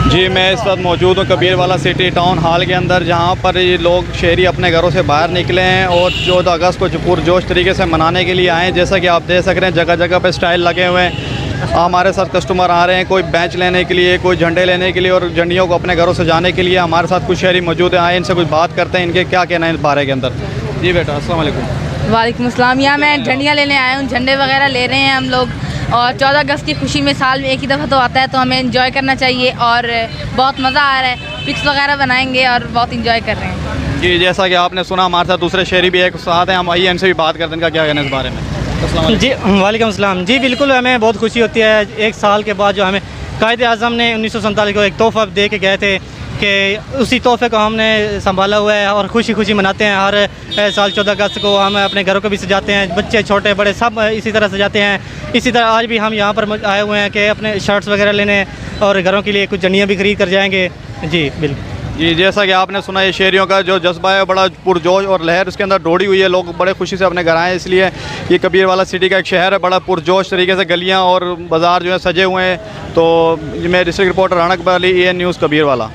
जी, मैं इस वक्त मौजूद हूँ कबीरवाला सिटी टाउन हॉल के अंदर, जहाँ पर ये लोग शहरी अपने घरों से बाहर निकले हैं और 14 अगस्त को पुरजोश तरीके से मनाने के लिए आए हैं। जैसा कि आप देख सक रहे हैं, जगह जगह पे स्टाइल लगे हुए हैं। हमारे साथ कस्टमर आ रहे हैं, कोई बेंच लेने के लिए, कोई झंडे लेने के लिए और झंडियों को अपने घरों से जाने के लिए। हमारे साथ कुछ शहरी मौजूद हैं, आए इनसे कुछ बात करते हैं, इनके क्या कहना है इस बारे के अंदर। जी बेटा, अस्सलाम वालेकुम। वालेकुम अस्सलाम। यहाँ मैं झंडियाँ लेने आया हूँ, झंडे वगैरह ले रहे हैं हम लोग। और 14 अगस्त की खुशी में साल में एक ही दफ़ा तो आता है, तो हमें एंजॉय करना चाहिए और बहुत मज़ा आ रहा है। पिक्स वगैरह बनाएंगे और बहुत एंजॉय कर रहे हैं। जी, जैसा कि आपने सुना, हमारे साथ दूसरे शहरी भी एक साथ हैं, हम आइए इनसे भी बात करते हैं, इनका क्या कहना है इस बारे में। अस्सलाम वालेकुम। जी वालेकुम अस्सलाम। जी बिल्कुल, हमें बहुत खुशी होती है एक साल के बाद जो हमें कायदे आज़म ने 1947 को एक तोहफ़ा दे के गए थे कि उसी तोहफ़े को हमने संभाला हुआ है और खुशी खुशी मनाते हैं। हर साल 14 अगस्त को हम अपने घरों को भी सजाते हैं, बच्चे छोटे बड़े सब इसी तरह सजाते हैं। इसी तरह आज भी हम यहाँ पर आए हुए हैं कि अपने शर्ट्स वगैरह लेने और घरों के लिए कुछ झंडियाँ भी खरीद कर जाएंगे। जी बिल्कुल। जी, जैसा कि आपने सुना, ये शहरियों का जो जज्बा है बड़ा पुरजोश और लहर उसके अंदर दौड़ी हुई है। लोग बड़े खुशी से अपने घर आए, इसलिए ये कबीरवाला सिटी का एक शहर है, बड़ा पुरजोश तरीके से गलियाँ और बाज़ार जो है सजे हुए हैं। तो मैं district reporter Rana Akbar Ali, AN news Kabirwala.